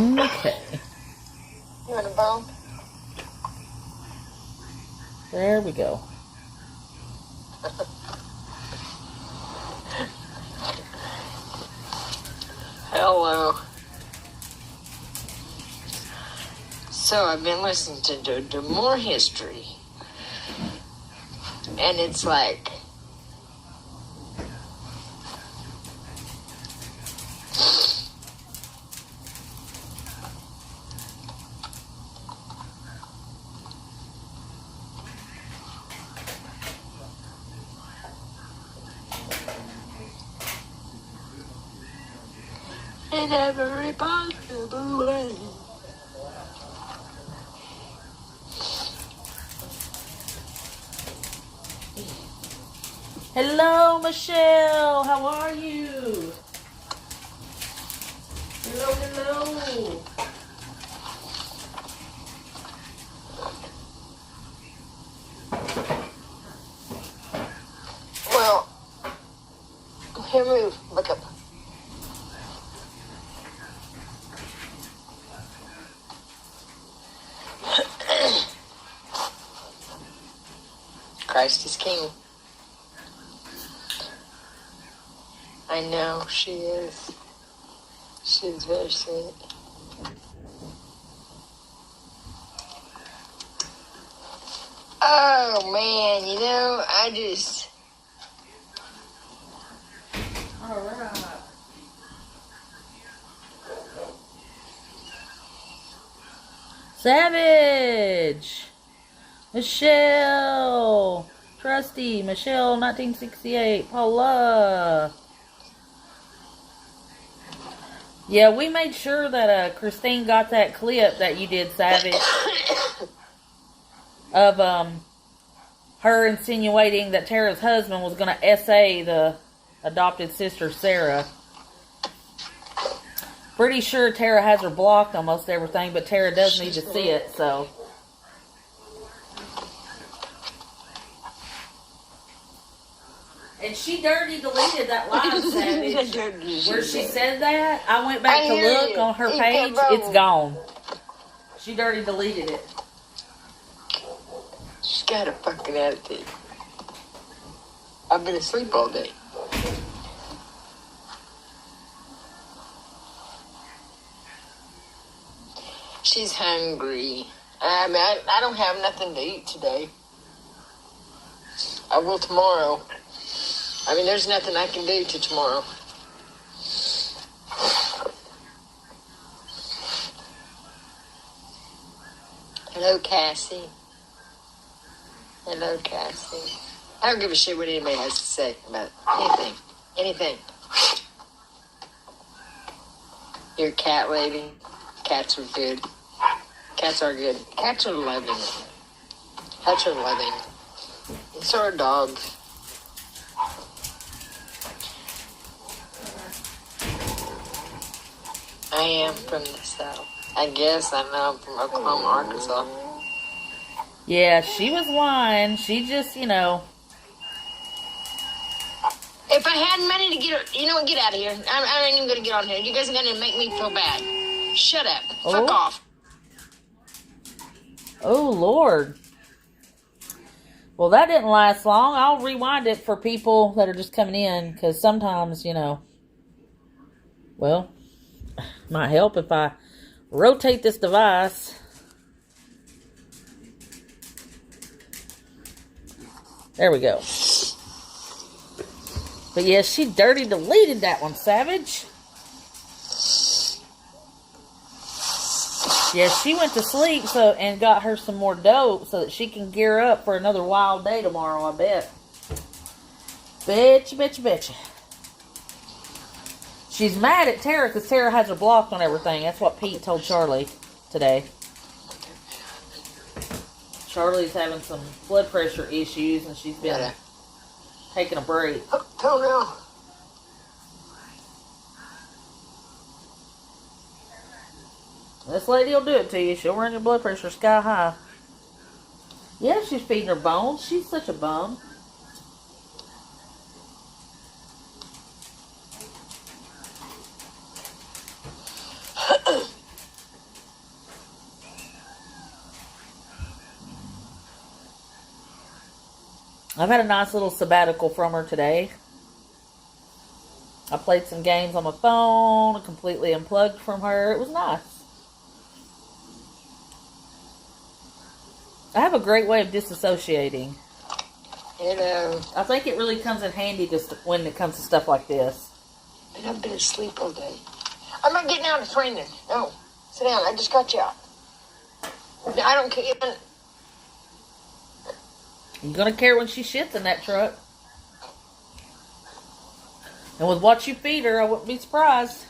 Okay. You want a bone? There we go. Hello. So I've been listening to more history. And it's like... in every possible way. Hello, Michelle. How are you? Hello. Well, here, move. Look up. Christ is King. I know, she is. She's very sweet. Oh, man, you know, I just... All right. Savage. Michelle. Trusty. Michelle, 1968. Paula. Yeah, we made sure that Christine got that clip that you did, Savage, of her insinuating that Tara's husband was going to essay the adopted sister, Sarah. Pretty sure Tara has her blocked on most everything, but Tara does need to see it, so... And she dirty deleted that live, Savage, where she said that. I went back to look on her page. It's gone. She dirty deleted it. She's got a fucking attitude. I've been asleep all day. She's hungry. I mean, I don't have nothing to eat today. I will tomorrow. I mean, there's nothing I can do to tomorrow. Hello, Cassie. Hello, Cassie. I don't give a shit what anybody has to say about anything. Anything. You're a cat lady. Cats are good. Cats are good. Cats are loving. Cats are loving. And so are dogs. I am from the South. I guess I know I'm from Oklahoma, Arkansas. Yeah, she was lying. She just, you know... If I had money to get... You know what? Get out of here. I ain't even going to get on here. You guys are going to make me feel bad. Shut up. Oh. Fuck off. Oh, Lord. Well, that didn't last long. I'll rewind it for people that are just coming in, because sometimes, you know... Well, might help if I rotate this device. There we go. But yeah, she dirty deleted that one, Savage. Yeah, she went to sleep and got her some more dope so that she can gear up for another wild day tomorrow, I bet. Betcha. She's mad at Tara because Tara has her blocked on everything. That's what Pete told Charlie today. Charlie's having some blood pressure issues and she's been taking a break. Oh, no. This lady will do it to you. She'll run your blood pressure sky high. Yeah, she's feeding her bones. She's such a bum. I've had a nice little sabbatical from her today. I played some games on my phone, completely unplugged from her. It was nice. I have a great way of disassociating. I think it really comes in handy just when it comes to stuff like this. And I've been asleep all day. I'm not getting out of training. No. Sit down. I just got you out. I don't care. You're going to care when she shits in that truck. And with what you feed her, I wouldn't be surprised.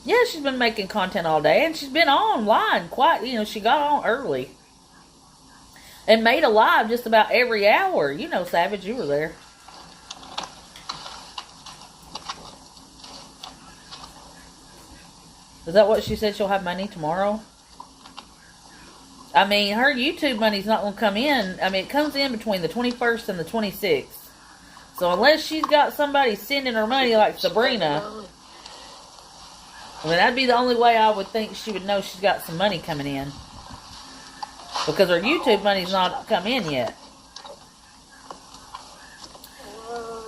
Yeah, she's been making content all day. And she's been online quite, she got on early. And made a live just about every hour. You know, Savage, you were there. Is that what she said? She'll have money tomorrow? I mean, her YouTube money's not going to come in. I mean, it comes in between the 21st and the 26th. So unless she's got somebody sending her money like Sabrina, I mean, that'd be the only way I would think she would know she's got some money coming in. Because her YouTube money's not come in yet.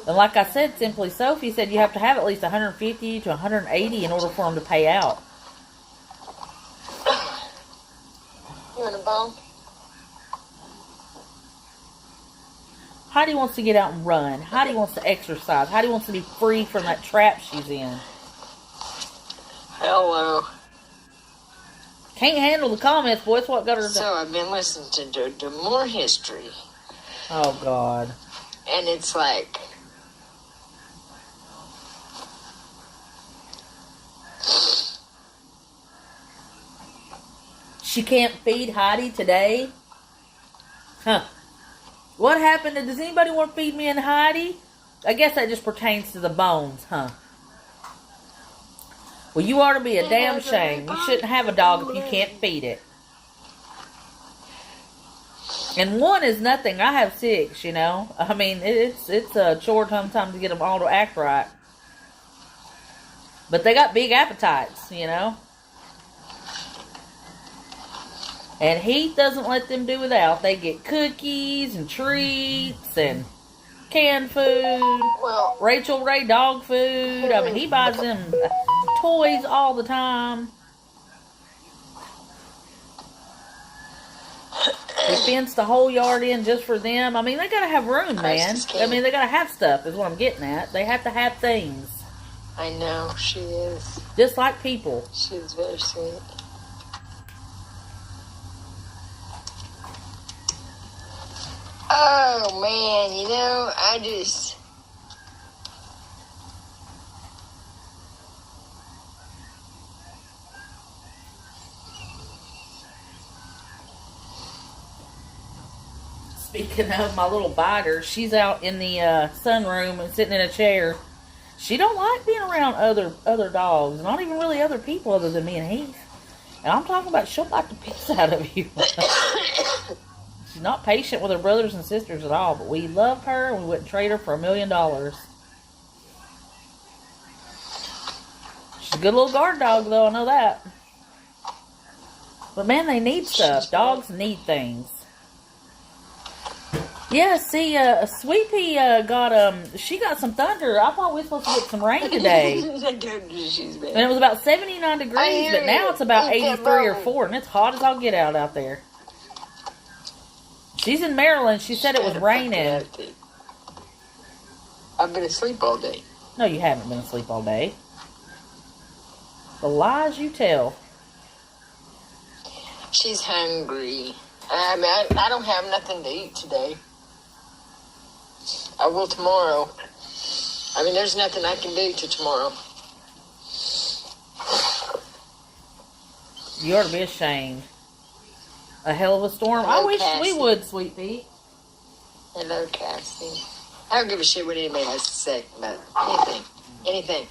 And like I said, Simply Sophie said you have to have at least 150 to 180 in order for them to pay out. You want a bone? Heidi wants to get out and run. Heidi wants to exercise. Heidi wants to be free from that trap she's in. Hello. Can't handle the comments, boy. That's what got her. So I've been listening to more history. Oh, God. And it's like... She can't feed Heidi today? Huh. What happened? Does anybody want to feed me and Heidi? I guess that just pertains to the bones, huh? Well, you ought to be a damn shame. You shouldn't have a dog if you can't feed it. And one is nothing. I have 6, I mean, it's a chore sometimes to get them all to act right. But they got big appetites, And Heath doesn't let them do without. They get cookies and treats and canned food. Well, Rachel Ray dog food. I mean, he buys them toys all the time. He fenced the whole yard in just for them. I mean, they gotta have room, man. I mean, they gotta have stuff, is what I'm getting at. They have to have things. I know, she is. Just like people. She's very sweet. Oh, man, I just... Speaking of my little biter, she's out in the sunroom and sitting in a chair. She don't like being around other dogs, not even really other people other than me and Heath. And I'm talking about she'll bite the piss out of you. She's not patient with her brothers and sisters at all, but we love her and we wouldn't trade her for $1 million. She's a good little guard dog, though, I know that. But man, they need stuff. Dogs need things. Yeah, see, Sweet she got some thunder. I thought we were supposed to get some rain today. And it was about 79 degrees, but now it's about 83 or 4, and it's hot as I'll get out there. She's in Maryland. She said it was raining. I've been asleep all day. No, you haven't been asleep all day. The lies you tell. She's hungry. I mean, I don't have nothing to eat today. I will tomorrow. I mean, there's nothing I can do to tomorrow. You ought to be ashamed. A hell of a storm. Hello, I wish Cassie. we would, Sweet Pea. Hello, Cassie. I don't give a shit what anybody has to say about anything.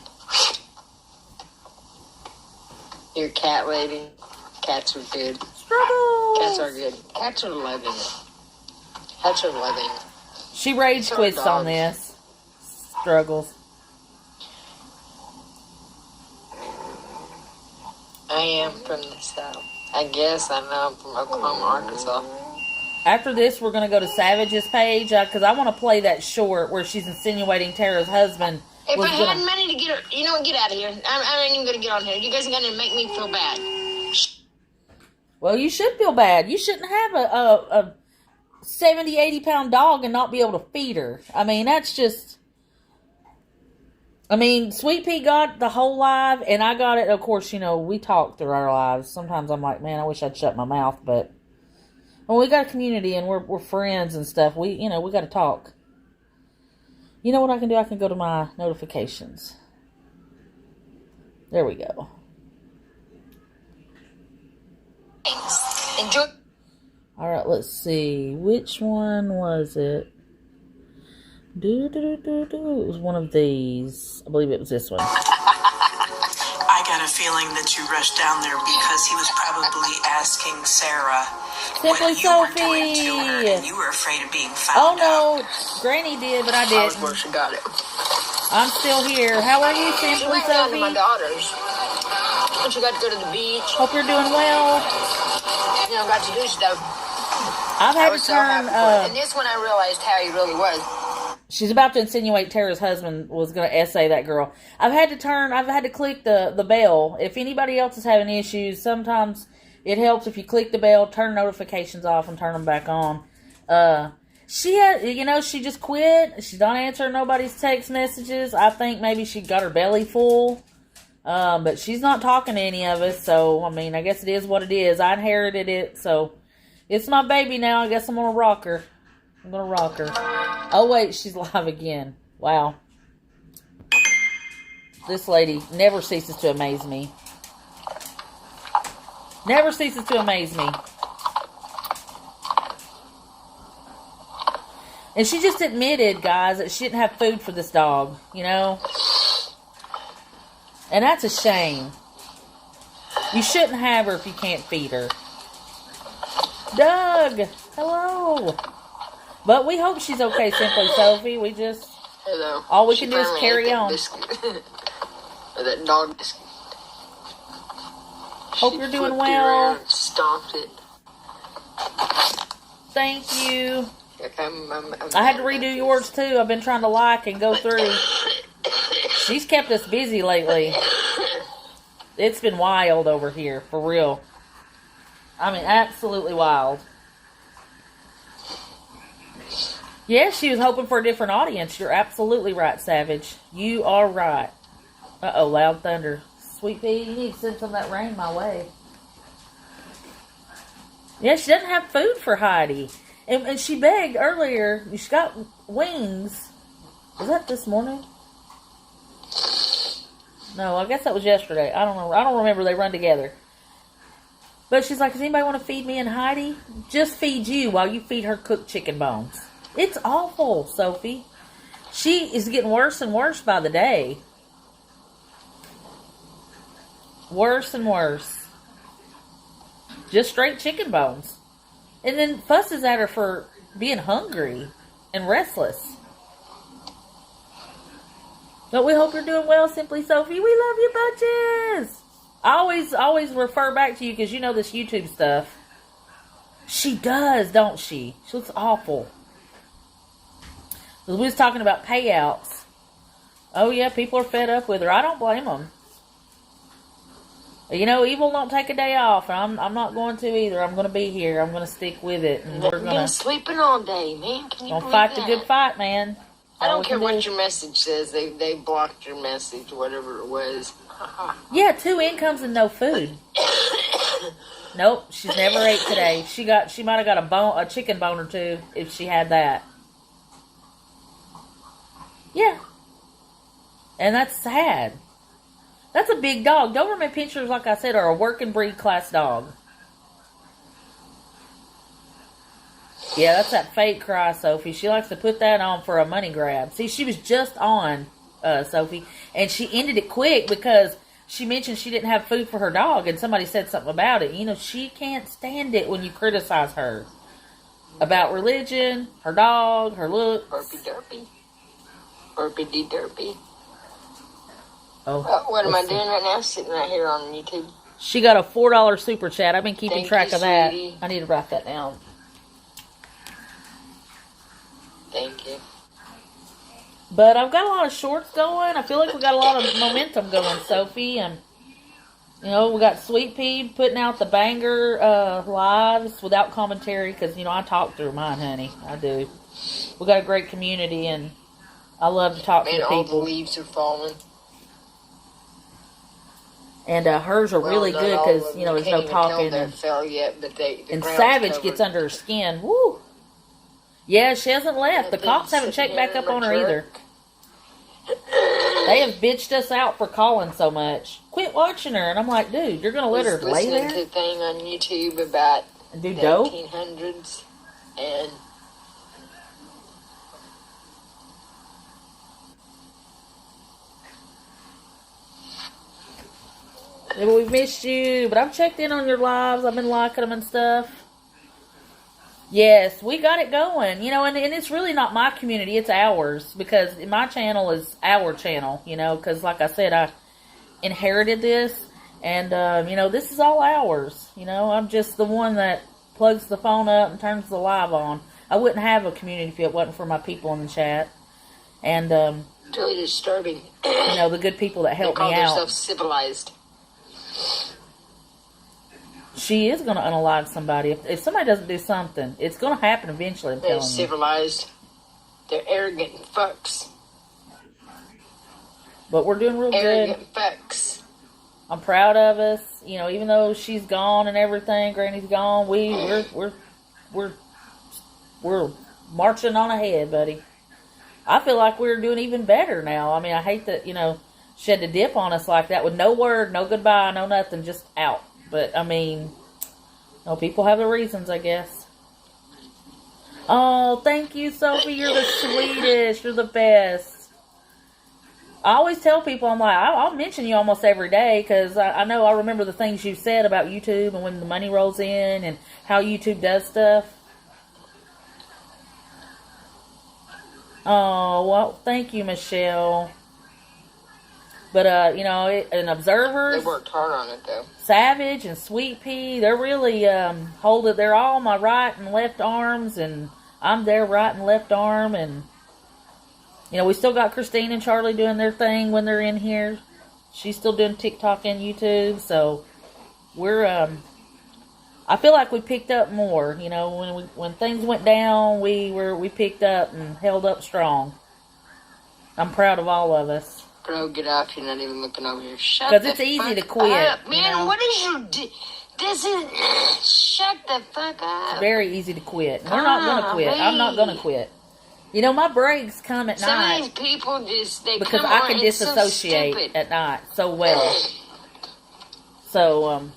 You're a cat lady. Cats are good. Struggles. Cats are good. Cats are loving. Cats are loving. She rage So quits dogs. on this. Struggles. I am from the South. I guess I know I'm from Oklahoma, Arkansas. After this, we're going to go to Savage's page because I want to play that short where she's insinuating Tara's husband. If I had money to get her, you know what? Get out of here. I ain't even going to get on here. You guys are going to make me feel bad. Well, you should feel bad. You shouldn't have a 70, 80-pound dog and not be able to feed her. I mean, that's just... I mean, Sweet Pea got the whole live, and I got it. Of course, you know, we talk through our lives. Sometimes I'm like, man, I wish I'd shut my mouth, but well, we got a community, and we're friends and stuff. We got to talk. You know what I can do? I can go to my notifications. There we go. Thanks. Enjoy. All right, let's see. Which one was it? It was one of these. I believe it was this one. I got a feeling that you rushed down there because he was probably asking Sarah Simply what you were Sophie. doing to her, and you were afraid of being found Oh no, out. Granny did, but I I was didn't. where she got it. I'm still here. How are you, She Simply went down to my Sophie? daughter's. When she got to go to the beach. Hope you're doing well. You know, got to do stuff. I've I had to was so happy turn. for it. And this one I realized how he really was. She's about to insinuate Tara's husband was going to essay that girl. I've had to click the bell. If anybody else is having issues, sometimes it helps if you click the bell, turn notifications off, and turn them back on. She just quit. She's not answering nobody's text messages. I think maybe she got her belly full. But she's not talking to any of us, so, I mean, I guess it is what it is. I inherited it, so it's my baby now. I guess I'm going to rock her. I'm going to rock her. Oh, wait, she's live again. Wow. This lady never ceases to amaze me. Never ceases to amaze me. And she just admitted, guys, that she didn't have food for this dog, you know? And that's a shame. You shouldn't have her if you can't feed her. Doug! Hello! But we hope she's okay, Simply Sophie. We just... Hello. All we can do is carry on. Or that dog biscuit. Hope you're doing well. Stomped it. Thank you. I'm I had to redo yours, too. I've been trying to like and go through. She's kept us busy lately. It's been wild over here, for real. I mean, absolutely wild. Yeah, she was hoping for a different audience. You're absolutely right, Savage. You are right. Uh-oh, loud thunder. Sweet Pea, you need to send some of that rain my way. Yeah, she doesn't have food for Heidi. And she begged earlier. She got wings. Was that this morning? No, I guess that was yesterday. I don't know. I don't remember. They run together. But she's like, does anybody want to feed me and Heidi? Just feed you while you feed her cooked chicken bones. It's awful, Sophie. She is getting worse and worse by the day. Worse and worse. Just straight chicken bones. And then fusses at her for being hungry and restless. But we hope you're doing well, Simply Sophie. We love you bunches. I always refer back to you because you know this YouTube stuff. She does, don't she? She looks awful. We was talking about payouts. Oh, yeah, people are fed up with her. I don't blame them. You know, evil don't take a day off. I'm not going to either. I'm going to be here. I'm going to stick with it. And we're going to sleeping all day, man. Can you fight the good fight, man. I don't care what your message says. They blocked your message, whatever it was. Yeah, 2 incomes and no food. Nope, she's never ate today. She might have got a chicken bone or two if she had that. Yeah. And that's sad. That's a big dog. Doberman Pinschers, like I said, are a working breed class dog. Yeah, that's that fake cry, Sophie. She likes to put that on for a money grab. See, she was just on, Sophie, and she ended it quick because she mentioned she didn't have food for her dog, and somebody said something about it. You know, she can't stand it when you criticize her about religion, her dog, her looks. Burpy derpy. Burpy dee derpy. Oh, what am I doing right now? Sitting right here on YouTube. She got a $4 super chat. I've been keeping Thank track you, of that. sweetie. I need to write that down. Thank you. But I've got a lot of shorts going. I feel like we got a lot of momentum going, Sophie. And, you know, we got Sweet Pea putting out the banger lives without commentary because, you know, I talk through mine, honey. I do. We got a great community, and I love to talk to Man, people. all the leaves are falling. And hers are really good because, you know, there's no talking. They fell yet, but and Savage gets under her skin. Woo! Yeah, she hasn't left. The cops haven't checked back up on her either. They have bitched us out for calling so much. Quit watching her. And I'm like, dude, you're going to let her lay there? Listening to a thing on YouTube about do the dope? 1800s and... Yeah, we've missed you, but I've checked in on your lives. I've been liking them and stuff. Yes, we got it going, you know, and it's really not my community, it's ours, because my channel is our channel, you know, because like I said, I inherited this, and, you know, this is all ours, you know, I'm just the one that plugs the phone up and turns the live on. I wouldn't have a community if it wasn't for my people in the chat, and, it's really disturbing. You know, the good people that help me out. They call themselves civilized. She is going to unalive somebody. If somebody doesn't do something, it's going to happen eventually, I'm telling you. They're civilized. They're arrogant fucks. But we're doing real good. Arrogant fucks. I'm proud of us. You know, even though she's gone and everything, Granny's gone, we're marching on ahead, buddy. I feel like we're doing even better now. I mean, I hate that, you know, she had to dip on us like that with no word, no goodbye, no nothing, just out. But, I mean, you know, people have their reasons, I guess. Oh, thank you, Sophie. You're the sweetest. You're the best. I always tell people, I'm like, I'll mention you almost every day because I know I remember the things you said about YouTube and when the money rolls in and how YouTube does stuff. Oh, well, thank you, Michelle. But, you know, and Observers. They worked hard on it, though. Savage and Sweet Pea, they're really they're all my right and left arms, and I'm their right and left arm, and, you know, we still got Christine and Charlie doing their thing when they're in here. She's still doing TikTok and YouTube, so we're, I feel like we picked up more, you know, when things went down, we picked up and held up strong. I'm proud of all of us. Bro, get off. You're not even looking over here. Shut Because it's easy to quit. Up. Man, you know? What is you... This is... Shut the fuck up. It's very easy to quit. We're not going to quit. I'm not going to quit. You know, my breaks come at night. Some of these people just... They because come I on, can disassociate at night so well. So,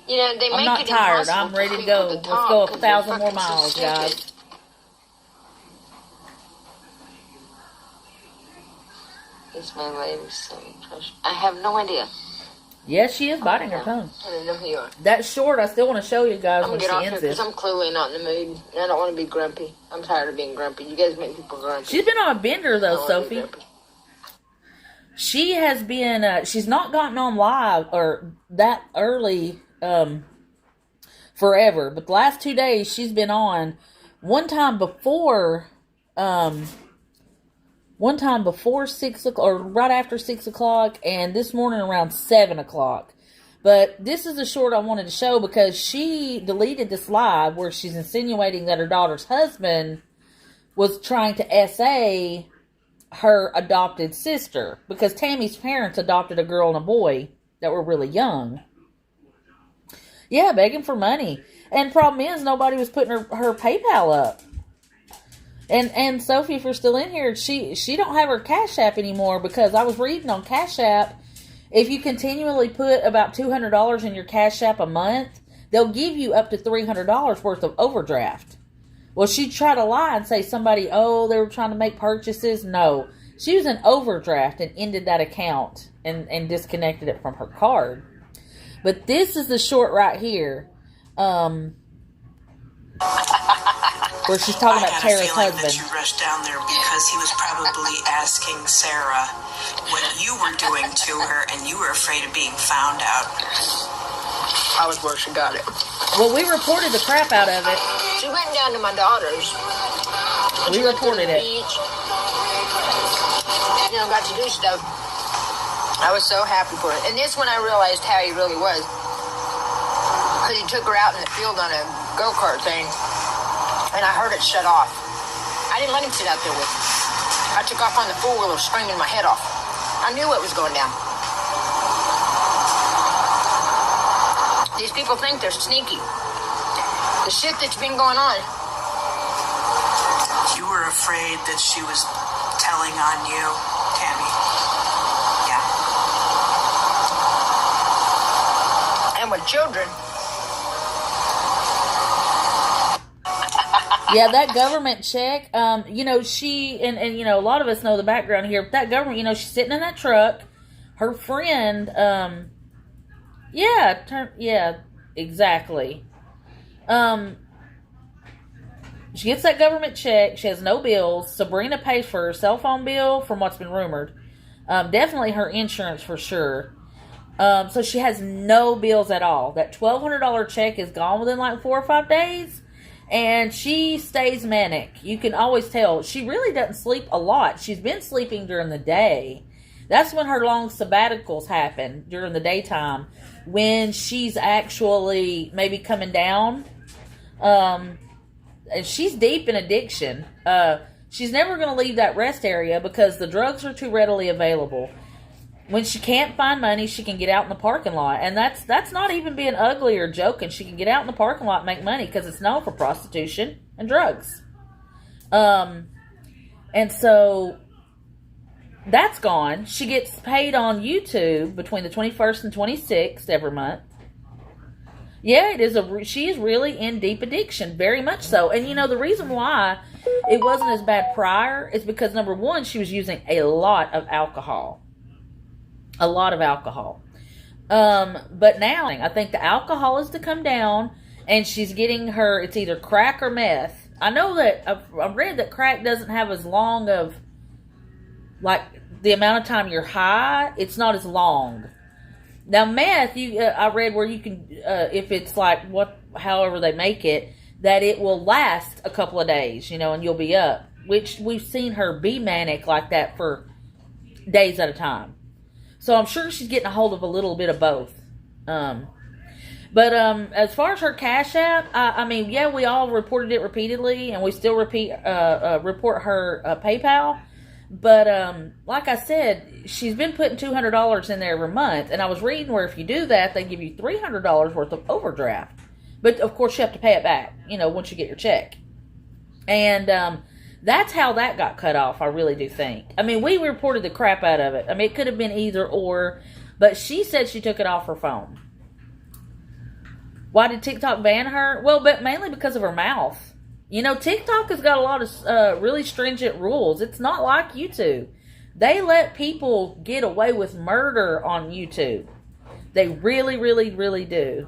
you know, they I'm make not it tired. impossible I'm ready for to go. people Let's talk go 'cause 1,000 more they're fucking miles, so guys. stupid. Is my lady so precious? I have no idea. Yes, she is biting her tongue. I don't know who you are. That short, I still want to show you guys I'm when gonna she get off ends here this. because I'm clearly not in the mood. And I don't want to be grumpy. I'm tired of being grumpy. You guys make people grumpy. She's been on a bender, though, I don't wanna be Sophie. grumpy. She has been, she's not gotten on live or that early forever. But the last 2 days, she's been on. One time before 6 o'clock, or right after 6 o'clock, and this morning around 7 o'clock. But this is a short I wanted to show because she deleted this live where she's insinuating that her daughter's husband was trying to SA her adopted sister. Because Tammy's parents adopted a girl and a boy that were really young. Yeah, begging for money. And problem is, nobody was putting her PayPal up. And Sophie, if you're still in here, she don't have her Cash App anymore because I was reading on Cash App, if you continually put about $200 in your Cash App a month, they'll give you up to $300 worth of overdraft. Well, she tried to lie and say they were trying to make purchases. No, she was in overdraft and ended that account and disconnected it from her card. But this is the short right here. Where she's talking about Tara's husband. That you rushed down there because he was probably asking Sarah what you were doing to her, and you were afraid of being found out. I was where she got it. Well, we reported the crap out of it. She went down to my daughter's. We reported it. Beach, got to do stuff. I was so happy for it. And this when I realized how he really was. Because he took her out in the field on a go-kart thing. And I heard it shut off. I didn't let him sit out there with me. I took off on the four-wheeler, screaming my head off. I knew what was going down. These people think they're sneaky. The shit that's been going on. You were afraid that she was telling on you, Tammy. Yeah. And with children. Yeah, that government check, she, and a lot of us know the background here, but that government, she's sitting in that truck, her friend, yeah, exactly. She gets that government check, she has no bills, Sabrina pays for her cell phone bill, from what's been rumored, definitely her insurance for sure, so she has no bills at all. That $1,200 check is gone within like 4 or 5 days. And she stays manic. You can always tell. She really doesn't sleep a lot. She's been sleeping during the day. That's when her long sabbaticals happen, during the daytime. When she's actually maybe coming down. And she's deep in addiction. She's never going to leave that rest area because the drugs are too readily available. When she can't find money, she can get out in the parking lot. And that's not even being ugly or joking. She can get out in the parking lot and make money because it's known for prostitution and drugs. And so that's gone. She gets paid on YouTube between the 21st and 26th every month. Yeah, she is really in deep addiction, very much so. And the reason why it wasn't as bad prior is because, number one, she was using a lot of alcohol. A lot of alcohol. But now, I think the alcohol is to come down, and she's getting it's either crack or meth. I know that, I've read that crack doesn't have as long of, like, the amount of time you're high, it's not as long. Now, meth, I read where you can, if it's like, however they make it, that it will last a couple of days, and you'll be up. Which, we've seen her be manic like that for days at a time. So I'm sure she's getting a hold of a little bit of both. But as far as her Cash App, we all reported it repeatedly, and we still report her PayPal. But like I said, she's been putting $200 in there every month, and I was reading where if you do that, they give you $300 worth of overdraft. But of course, you have to pay it back, once you get your check. And that's how that got cut off, I really do think. We reported the crap out of it. It could have been either or, but she said she took it off her phone. Why did TikTok ban her? Well, but mainly because of her mouth. TikTok has got a lot of really stringent rules. It's not like YouTube. They let people get away with murder on YouTube. They really, really, really do.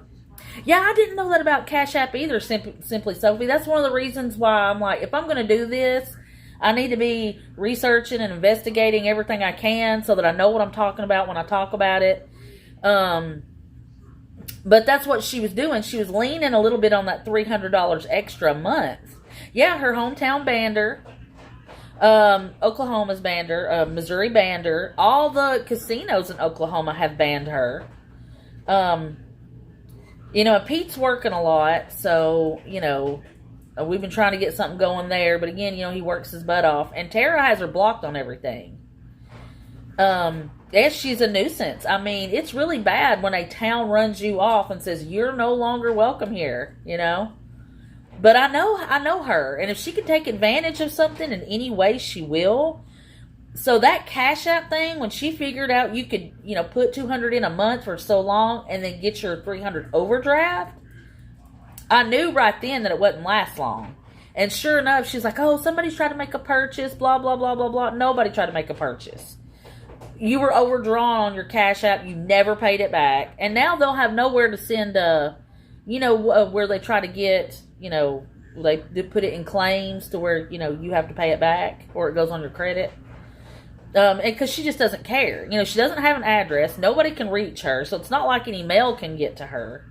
Yeah, I didn't know that about Cash App either, Simply Sophie. That's one of the reasons why I'm like, if I'm going to do this, I need to be researching and investigating everything I can so that I know what I'm talking about when I talk about it. But that's what she was doing. She was leaning a little bit on that $300 extra a month. Yeah, her hometown banned her. Oklahoma's banned her. Missouri banned her. All the casinos in Oklahoma have banned her. Pete's working a lot, so, we've been trying to get something going there, but again, he works his butt off, and Tara has her blocked on everything. Yes, she's a nuisance. It's really bad when a town runs you off and says, you're no longer welcome here, But I know her, and if she can take advantage of something in any way, she will. So that Cash App thing, when she figured out you could, put $200 in a month for so long and then get your $300 overdraft, I knew right then that it wouldn't last long. And sure enough, she's like, oh, somebody's trying to make a purchase, blah, blah, blah, blah, blah. Nobody tried to make a purchase. You were overdrawn on your Cash App. You never paid it back. And now they'll have nowhere to send, where they try to get, they put it in claims to where, you have to pay it back or it goes on your credit. Because she just doesn't care. She doesn't have an address. Nobody can reach her. So it's not like any mail can get to her.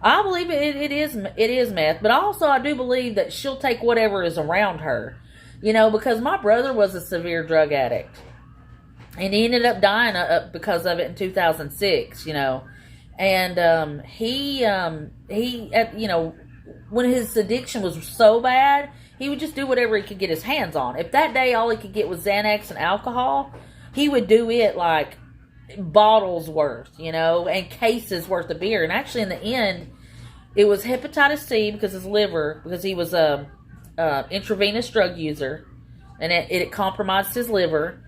I believe it is meth, but also I do believe that she'll take whatever is around her. Because my brother was a severe drug addict. And he ended up dying because of it in 2006, And he when his addiction was so bad, he would just do whatever he could get his hands on. If that day all he could get was Xanax and alcohol, he would do it like bottles worth, and cases worth of beer. And actually, in the end, it was hepatitis C because he was a intravenous drug user, and it compromised his liver.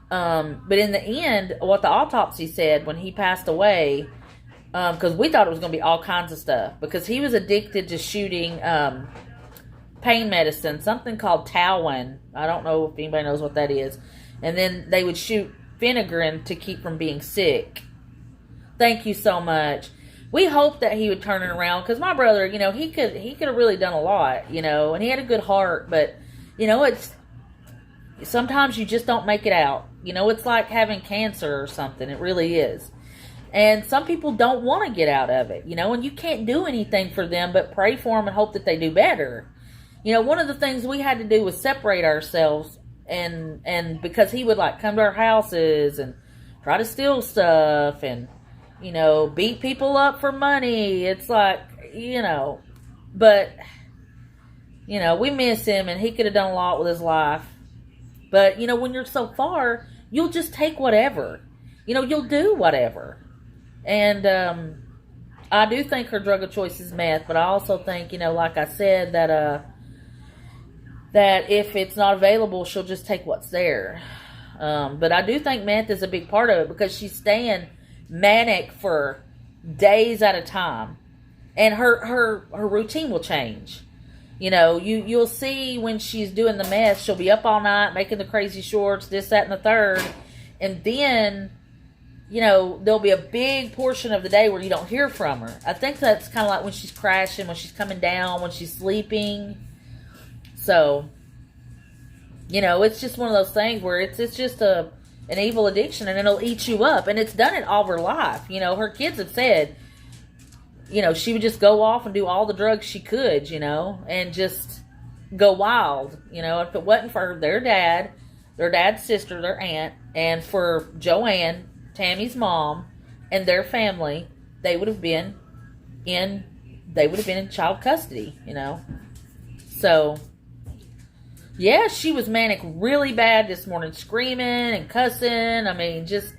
But in the end, what the autopsy said when he passed away, because we thought it was going to be all kinds of stuff, because he was addicted to shooting pain medicine, something called Tauin. I don't know if anybody knows what that is. And then they would shoot Phenergan to keep from being sick. Thank you so much. We hoped that he would turn it around, because my brother, he could have really done a lot, and he had a good heart, but it's sometimes you just don't make it out. It's like having cancer or something. It really is. And some people don't want to get out of it, and you can't do anything for them but pray for them and hope that they do better. One of the things we had to do was separate ourselves, and because he would like come to our houses and try to steal stuff and, beat people up for money. It's like, but, we miss him, and he could have done a lot with his life. But, when you're so far, you'll just take whatever. You'll do whatever. And I do think her drug of choice is meth, but I also think, like I said, that if it's not available, she'll just take what's there. But I do think meth is a big part of it, because she's staying manic for days at a time. And her routine will change. You'll see when she's doing the meth, she'll be up all night making the crazy shorts, this, that, and the third. And then, there'll be a big portion of the day where you don't hear from her. I think that's kind of like when she's crashing, when she's coming down, when she's sleeping. So, it's just one of those things where it's just an evil addiction, and it'll eat you up. And it's done it all her life. Her kids have said, she would just go off and do all the drugs she could, and just go wild. If it wasn't for their dad's sister, their aunt, and for Joanne, Tammy's mom, and their family, they would have been in child custody, So, yeah, she was manic really bad this morning, screaming and cussing. I mean, just,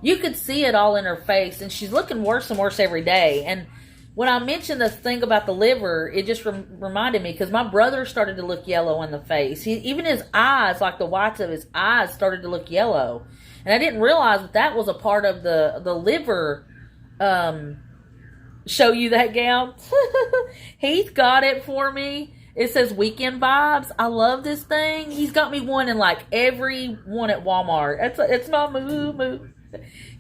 you could see it all in her face, and she's looking worse and worse every day. And when I mentioned the thing about the liver, it just reminded me, because my brother started to look yellow in the face. Even his eyes, like the whites of his eyes, started to look yellow. And I didn't realize that was a part of the liver. Show you that gown? He's got it for me. It says Weekend Vibes. I love this thing. He's got me one in like every one at Walmart. It's my moo.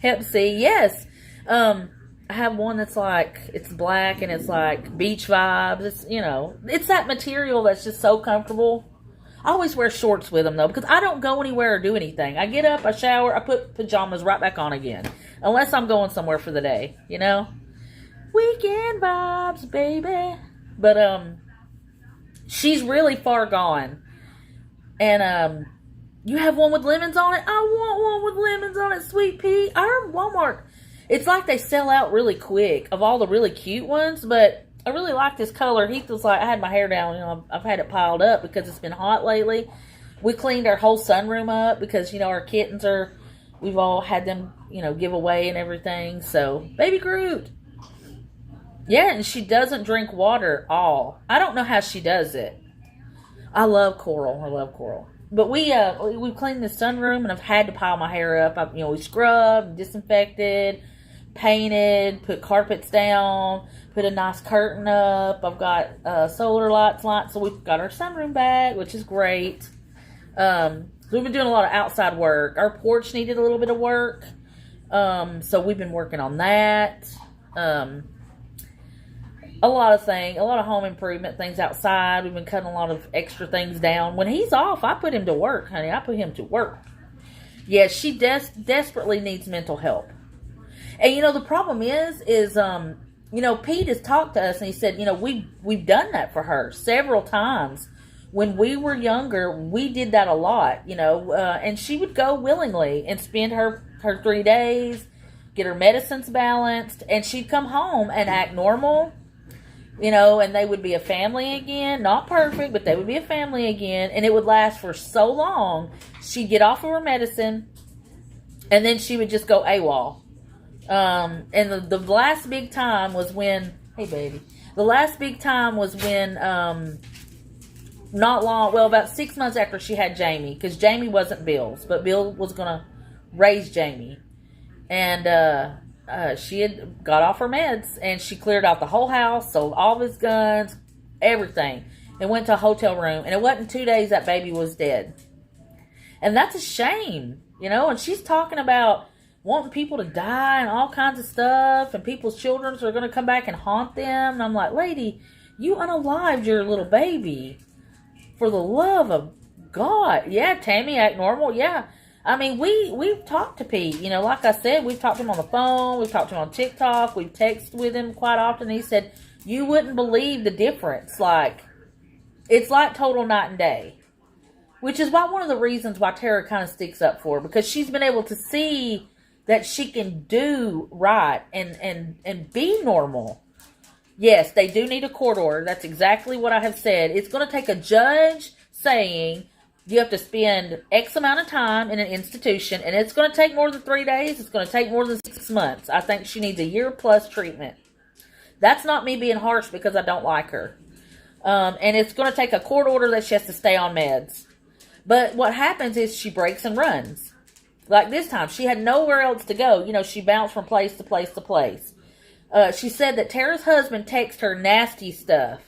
Hep C. Yes. I have one that's like, it's black and it's like beach vibes. It's, it's that material that's just so comfortable. I always wear shorts with them though, because I don't go anywhere or do anything. I get up, I shower, I put pajamas right back on again. Unless I'm going somewhere for the day, Weekend vibes, baby. But, she's really far gone. And, you have one with lemons on it? I want one with lemons on it, Sweet Pea. Our Walmart, it's like they sell out really quick of all the really cute ones, but I really like this color. Heath was like, I had my hair down, I've had it piled up because it's been hot lately. We cleaned our whole sunroom up because, our kittens we've all had them, give away and everything. So, Baby Groot. Yeah, and she doesn't drink water at all. I don't know how she does it. I love coral. But we cleaned the sunroom, and I've had to pile my hair up. We scrubbed, disinfected, painted, put carpets down, put a nice curtain up. I've got solar lights, so we've got our sunroom back, which is great. So we've been doing a lot of outside work. Our porch needed a little bit of work, so we've been working on that. A lot of home improvement things outside. We've been cutting a lot of extra things down. When he's off, I put him to work, honey. I put him to work. Yeah, she desperately needs mental help. And the problem is Pete has talked to us and he said, we've done that for her several times. When we were younger, we did that a lot, and she would go willingly and spend her 3 days, get her medicines balanced, and she'd come home and act normal, and they would be a family again. Not perfect, but they would be a family again, and it would last for so long. She'd get off of her medicine, and then she would just go AWOL. And the last big time was when, hey baby, the last big time was when, about 6 months after she had Jamie, because Jamie wasn't Bill's, but Bill was going to raise Jamie. And she had got off her meds, and she cleared out the whole house, sold all of his guns, everything, and went to a hotel room. And it wasn't 2 days that baby was dead. And that's a shame, and she's talking about wanting people to die and all kinds of stuff, and people's children are going to come back and haunt them. And I'm like, lady, you unalived your little baby. For the love of God. Yeah, Tammy, act normal. Yeah. I mean, we've talked to Pete. Like I said, we've talked to him on the phone. We've talked to him on TikTok. We've texted with him quite often. He said, you wouldn't believe the difference. It's like total night and day. Which is one of the reasons why Tara kind of sticks up for her. Because she's been able to see that she can do right and be normal. Yes, they do need a court order. That's exactly what I have said. It's going to take a judge saying you have to spend X amount of time in an institution, and it's going to take more than 3 days. It's going to take more than 6 months. I think she needs a year plus treatment. That's not me being harsh because I don't like her. And it's going to take a court order that she has to stay on meds. But what happens is she breaks and runs. Like this time, she had nowhere else to go. She bounced from place to place to place. She said that Tara's husband texted her nasty stuff.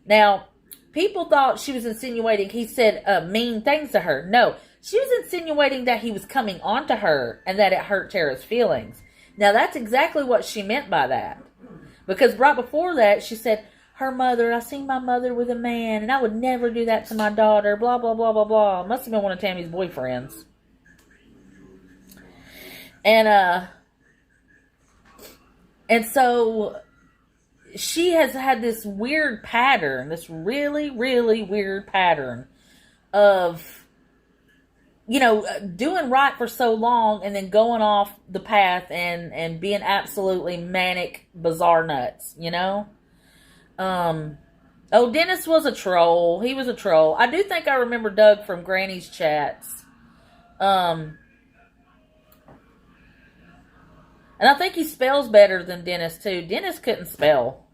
Now, people thought she was insinuating he said mean things to her. No, she was insinuating that he was coming onto her and that it hurt Tara's feelings. Now, that's exactly what she meant by that. Because right before that, she said, I seen my mother with a man, and I would never do that to my daughter, blah, blah, blah, blah, blah. Must have been one of Tammy's boyfriends. And so she has had this weird pattern, this really, really weird pattern of, doing right for so long and then going off the path and being absolutely manic, bizarre nuts, Dennis was a troll. He was a troll. I do think I remember Doug from Granny's chats. And I think he spells better than Dennis, too. Dennis couldn't spell.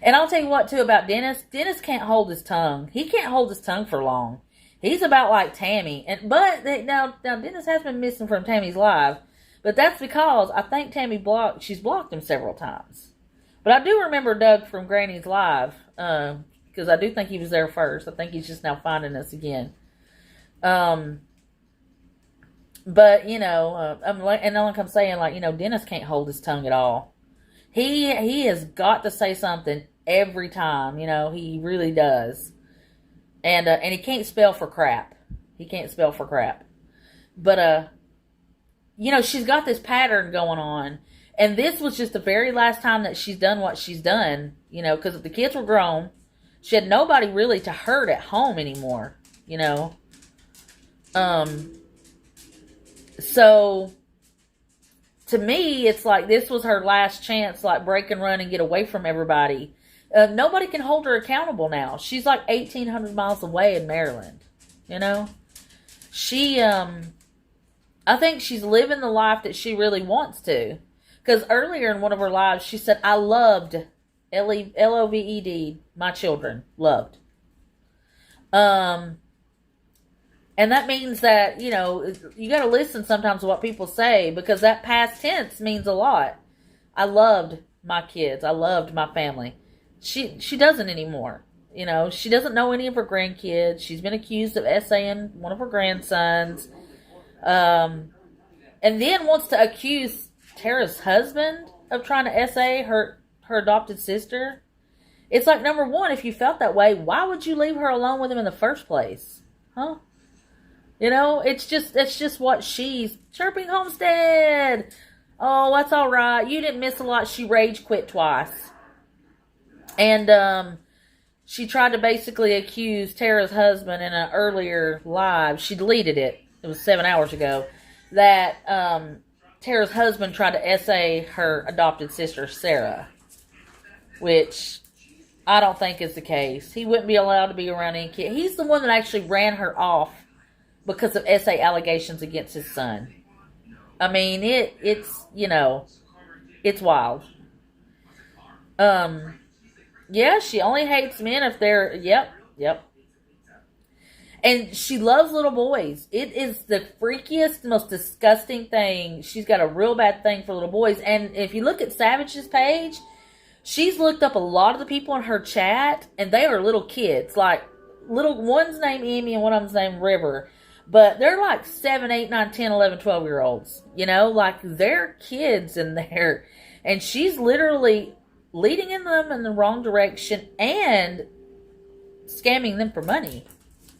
And I'll tell you what, too, about Dennis. Dennis can't hold his tongue. He can't hold his tongue for long. He's about like Tammy. But now Dennis has been missing from Tammy's live. But that's because I think she's blocked him several times. But I do remember Doug from Granny's live. Because I do think he was there first. I think he's just now finding us again. But, I'm saying, Dennis can't hold his tongue at all. He has got to say something every time, he really does. And he can't spell for crap. He can't spell for crap. But, she's got this pattern going on. And this was just the very last time that she's done what she's done, because the kids were grown. She had nobody really to hurt at home anymore, So, to me, it's like this was her last chance, break and run and get away from everybody. Nobody can hold her accountable now. She's 1,800 miles away in Maryland, She, I think she's living the life that she really wants to. Because earlier in one of her lives, she said, I loved, L-O-V-E-D, my children, loved. And that means that, you got to listen sometimes to what people say because that past tense means a lot. I loved my kids. I loved my family. She doesn't anymore. She doesn't know any of her grandkids. She's been accused of essaying one of her grandsons. And then wants to accuse Tara's husband of trying to essay her adopted sister. It's like, number one, if you felt that way, why would you leave her alone with him in the first place? Huh? It's just what she's chirping Homestead. Oh, that's all right. You didn't miss a lot. She rage quit twice. And she tried to basically accuse Tara's husband in an earlier live. She deleted it. It was 7 hours ago. That Tara's husband tried to essay her adopted sister, Sarah. Which I don't think is the case. He wouldn't be allowed to be around any kid. He's the one that actually ran her off because of essay allegations against his son. I mean, it's, it's wild. Yeah, she only hates men if they're, yep. And she loves little boys. It is the freakiest, most disgusting thing. She's got a real bad thing for little boys. And if you look at Savage's page, she's looked up a lot of the people in her chat, and they are little kids. Like, one's named Emmy and one of them's named River. But they're like 7, 8, 9, 10, 11, 12-year-olds. Like, they're kids in there. And she's literally leading them in the wrong direction and scamming them for money.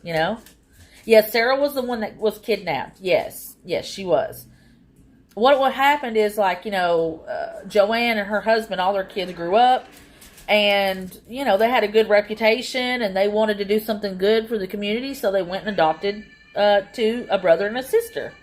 Yes, Sarah was the one that was kidnapped. Yes, she was. What happened is, Joanne and her husband, all their kids grew up, and, they had a good reputation, and they wanted to do something good for the community, so they went and adopted to a brother and a sister.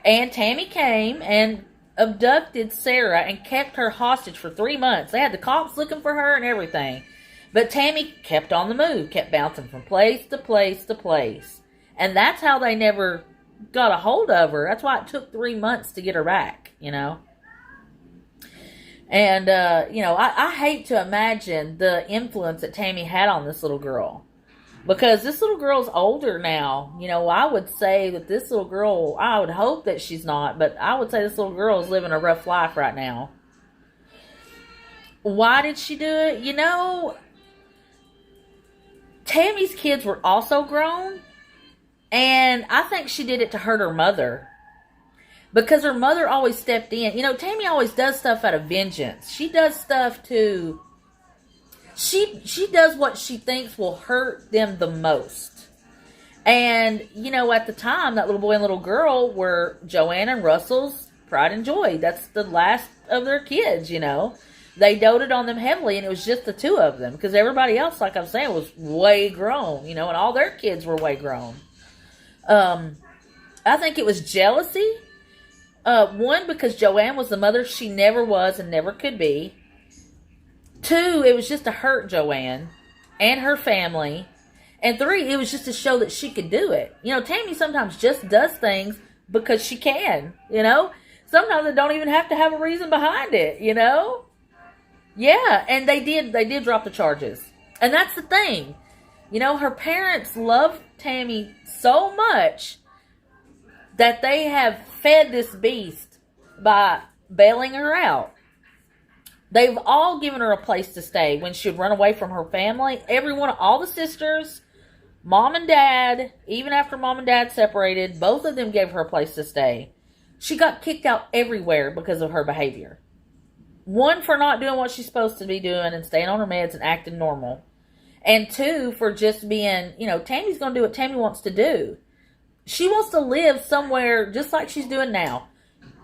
And Tammy came and abducted Sarah and kept her hostage for 3 months. They had the cops looking for her and everything. But Tammy kept on the move, kept bouncing from place to place to place. And that's how they never got a hold of her. That's why it took 3 months to get her back, And, I hate to imagine the influence that Tammy had on this little girl. Because this little girl's older now. I would say that this little girl, I would hope that she's not, but I would say this little girl is living a rough life right now. Why did she do it? Tammy's kids were also grown, and I think she did it to hurt her mother. Because her mother always stepped in. Tammy always does stuff out of vengeance. She does stuff to... She does what she thinks will hurt them the most. And, at the time, that little boy and little girl were Joanne and Russell's pride and joy. That's the last of their kids, They doted on them heavily, and it was just the two of them. Because everybody else, like I'm saying, was way grown, and all their kids were way grown. I think it was jealousy. One, because Joanne was the mother she never was and never could be. 2, it was just to hurt Joanne and her family. And 3, it was just to show that she could do it. Tammy sometimes just does things because she can, Sometimes they don't even have to have a reason behind it, Yeah, and they did drop the charges. And that's the thing. Her parents love Tammy so much that they have fed this beast by bailing her out. They've all given her a place to stay when she would run away from her family. All the sisters, mom and dad, even after mom and dad separated, both of them gave her a place to stay. She got kicked out everywhere because of her behavior. 1, for not doing what she's supposed to be doing and staying on her meds and acting normal. And 2, for just being, Tammy's going to do what Tammy wants to do. She wants to live somewhere just like she's doing now.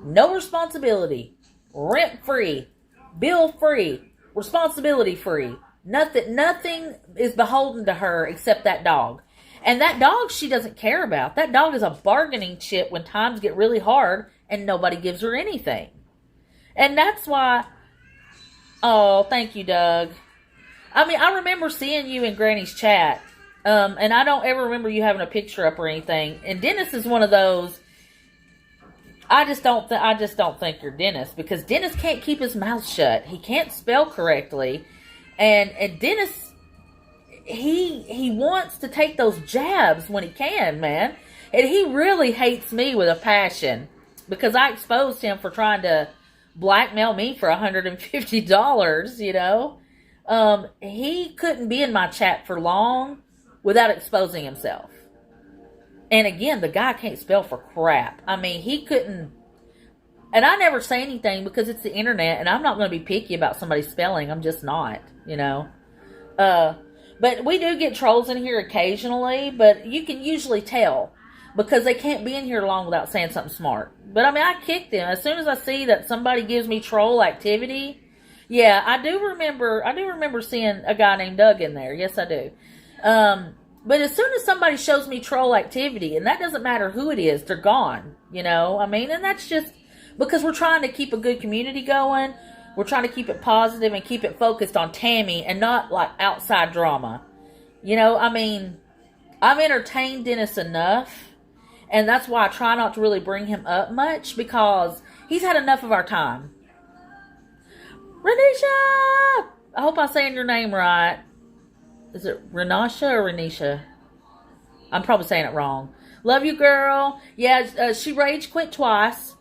No responsibility. Rent-free. Bill-free. Responsibility-free. Nothing is beholden to her except that dog. And that dog she doesn't care about. That dog is a bargaining chip when times get really hard and nobody gives her anything. And that's why... Oh, thank you, Doug. I remember seeing you in Granny's chat. And I don't ever remember you having a picture up or anything. And Dennis is one of those... I just don't think you're Dennis, because Dennis can't keep his mouth shut. He can't spell correctly, and Dennis, he wants to take those jabs when he can, man. And he really hates me with a passion because I exposed him for trying to blackmail me for $150. He couldn't be in my chat for long without exposing himself. And again, the guy can't spell for crap. He couldn't... And I never say anything because it's the internet, and I'm not going to be picky about somebody's spelling. I'm just not, But we do get trolls in here occasionally, but you can usually tell. because they can't be in here long without saying something smart. But I mean, I kicked them as soon as I see that somebody gives me troll activity. Yeah, I do remember seeing a guy named Doug in there. Yes, I do. But as soon as somebody shows me troll activity, and that doesn't matter who it is, they're gone. You know, I mean, and that's just because we're trying to keep a good community going. We're trying to keep it positive and keep it focused on Tammy and not like outside drama. You know, I mean, I've entertained Dennis enough, and that's why I try not to really bring him up much, because he's had enough of our time. Renisha! I hope I'm saying your name right. Is it Renasha or Renisha? I'm probably saying it wrong. Love you, girl. Yeah, she rage quit twice.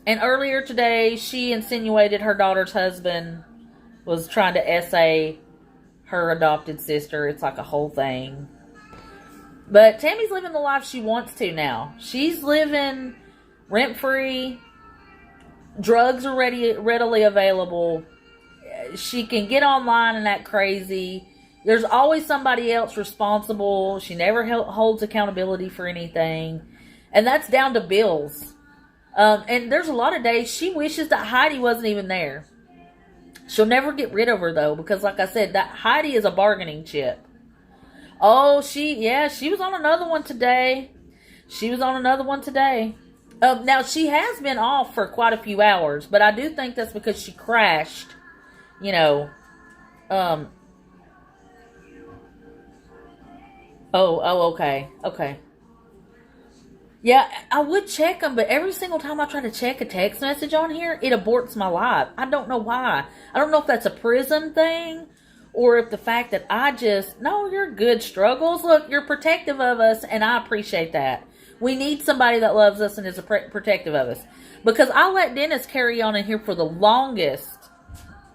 And earlier today, she insinuated her daughter's husband was trying to essay her adopted sister. It's like a whole thing. But Tammy's living the life she wants to now. She's living rent-free. Drugs are readily available. She can get online and act crazy. There's always somebody else responsible. She never holds accountability for anything. And that's down to bills. And there's a lot of days she wishes that Heidi wasn't even there. She'll never get rid of her, though, because like I said, that Heidi is a bargaining chip. Oh, she was on another one today. Now, she has been off for quite a few hours, but I do think that's because she crashed, you know. Okay. Yeah, I would check them, but every single time I try to check a text message on here, it aborts my live. I don't know why. I don't know if that's a prison thing, or if the fact that no, you're good, Struggles. Look, you're protective of us, and I appreciate that. We need somebody that loves us and is protective of us. Because I let Dennis carry on in here for the longest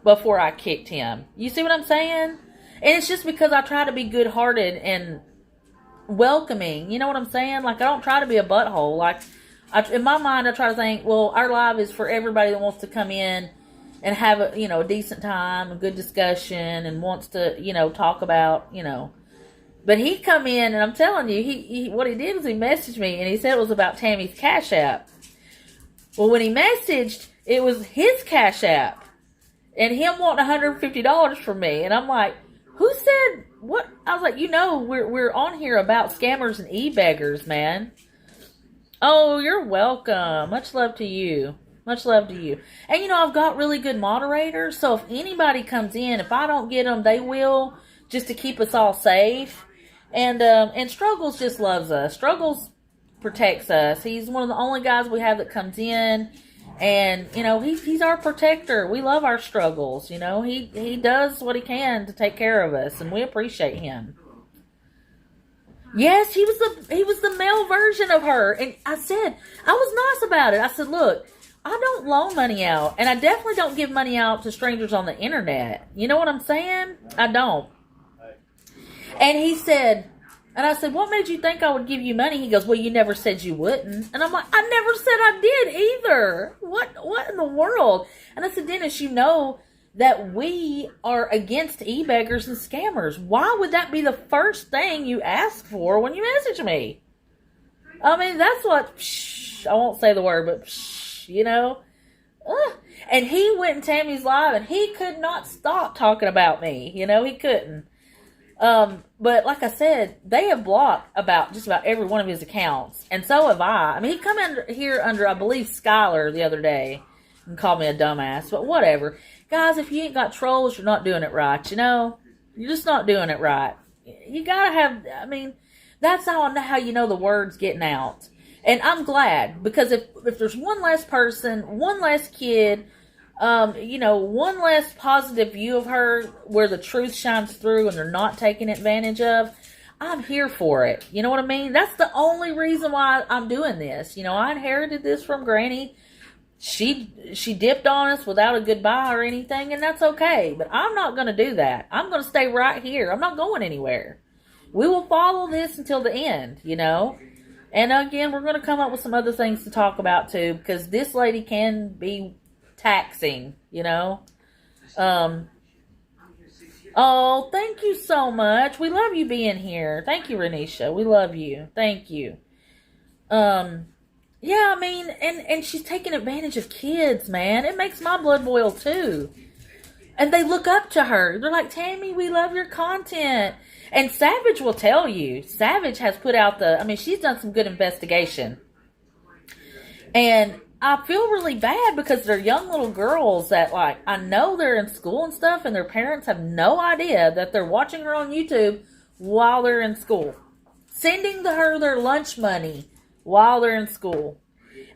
before I kicked him. You see what I'm saying? And it's just because I try to be good-hearted and welcoming. You know what I'm saying? Like, I don't try to be a butthole. Like, in my mind, I try to think, well, our live is for everybody that wants to come in and have a decent time, a good discussion, and wants to, talk about, But he come in, and I'm telling you, he what he did was he messaged me, and he said it was about Tammy's Cash App. Well, when he messaged, it was his Cash App, and him wanting $150 from me, and I'm like, who said what? I was like, we're on here about scammers and e-beggars, man. Oh, you're welcome. Much love to you. Much love to you. And, I've got really good moderators, so if anybody comes in, if I don't get them, they will, just to keep us all safe. And Struggles just loves us. Struggles protects us. He's one of the only guys we have that comes in, and, he's our protector. We love our Struggles, He does what he can to take care of us, and we appreciate him. Yes, he was the male version of her, and I was nice about it. I said, look, I don't loan money out, and I definitely don't give money out to strangers on the internet. You know what I'm saying? I don't. And he said, and I said, what made you think I would give you money? He goes, well, you never said you wouldn't. And I'm like, I never said I did either. What in the world? And I said, Dennis, you know that we are against e-beggars and scammers. Why would that be the first thing you ask for when you message me? I mean, that's what, I won't say the word, but And he went in Tammy's live, and he could not stop talking about me. He couldn't. But like I said, they have blocked just about every one of his accounts, and so have I. I mean, he come here under, I believe, Skylar the other day and called me a dumbass, but whatever. Guys, if you ain't got trolls, you're not doing it right, You're just not doing it right. You gotta have, that's how you know the word's getting out. And I'm glad, because if there's one less person, one less kid, one less positive view of her where the truth shines through and they're not taking advantage of, I'm here for it. You know what I mean? That's the only reason why I'm doing this. I inherited this from Granny. She dipped on us without a goodbye or anything, and that's okay. But I'm not going to do that. I'm going to stay right here. I'm not going anywhere. We will follow this until the end, And again, we're going to come up with some other things to talk about too, because this lady can be taxing, Oh, thank you so much. We love you being here. Thank you, Renisha. We love you. Thank you. Yeah, I mean, and she's taking advantage of kids, man. It makes my blood boil too. And they look up to her. They're like, Tammy, we love your content. And Savage will tell you. Savage has put out she's done some good investigation. And I feel really bad because they're young little girls that, like, I know they're in school and stuff, and their parents have no idea that they're watching her on YouTube while they're in school. Sending her their lunch money while they're in school.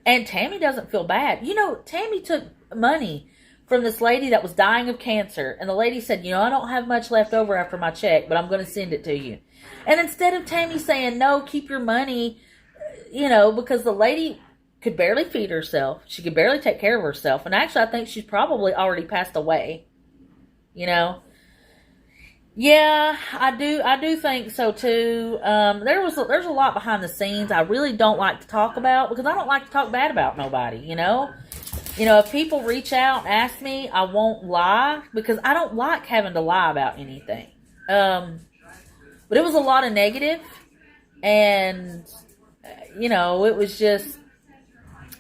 And Tammy doesn't feel bad. You know, Tammy took money from this lady that was dying of cancer. And the lady said, you know, I don't have much left over after my check, but I'm going to send it to you. And instead of Tammy saying, no, keep your money, you know, because the lady could barely feed herself. She could barely take care of herself. And actually, I think she's probably already passed away. You know? Yeah, I do think so too. There's a lot behind the scenes I really don't like to talk about because I don't like to talk bad about nobody, you know? You know, if people reach out and ask me, I won't lie because I don't like having to lie about anything. But it was a lot of negative, and you know, it was just,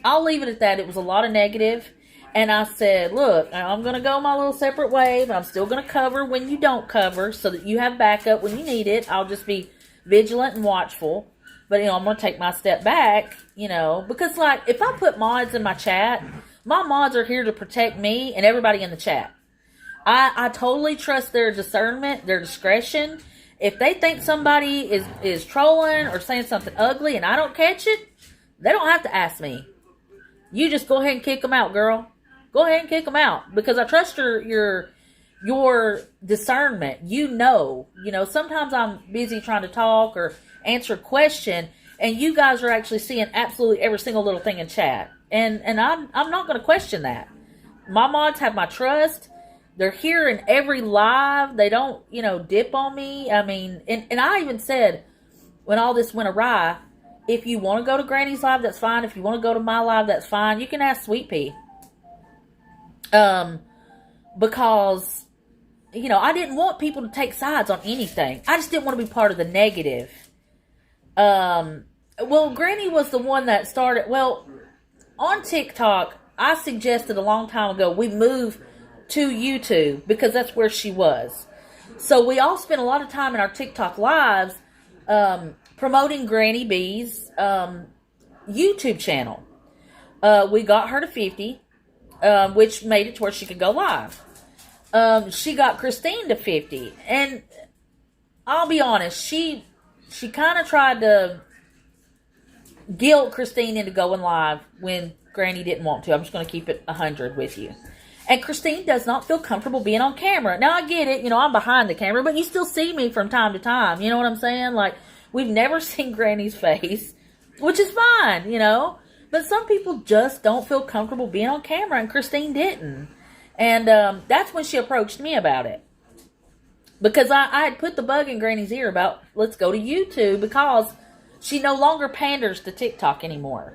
I'll leave it at that. It was a lot of negative. And I said, look, I'm going to go my little separate way, but I'm still going to cover when you don't cover so that you have backup when you need it. I'll just be vigilant and watchful. But, you know, I'm going to take my step back, you know, because, like, if I put mods in my chat, my mods are here to protect me and everybody in the chat. I totally trust their discernment, their discretion. If they think somebody is trolling or saying something ugly and I don't catch it, they don't have to ask me. You just go ahead and kick them out, girl. Go ahead and kick them out because I trust your discernment. You know, sometimes I'm busy trying to talk or answer a question, and you guys are actually seeing absolutely every single little thing in chat. And I'm not going to question that. My mods have my trust. They're here in every live. They don't, dip on me. I mean, and I even said when all this went awry, if you want to go to Granny's live, that's fine. If you want to go to my live, that's fine. You can ask Sweet Pea. Because, I didn't want people to take sides on anything. I just didn't want to be part of the negative. Well, Granny was the one that started, on TikTok, I suggested a long time ago we move to YouTube because that's where she was. So we all spent a lot of time in our TikTok lives, promoting Granny B's YouTube channel. We got her to 50, which made it to where she could go live. She got Christine to 50, and I'll be honest, she kind of tried to guilt Christine into going live when Granny didn't want to. I'm just going to keep it 100 with you. And Christine does not feel comfortable being on camera. Now, I get it. I'm behind the camera, but you still see me from time to time. You know what I'm saying? Like, we've never seen Granny's face, which is fine, But some people just don't feel comfortable being on camera, and Christine didn't. And that's when she approached me about it. Because I had put the bug in Granny's ear about, let's go to YouTube, because she no longer panders to TikTok anymore.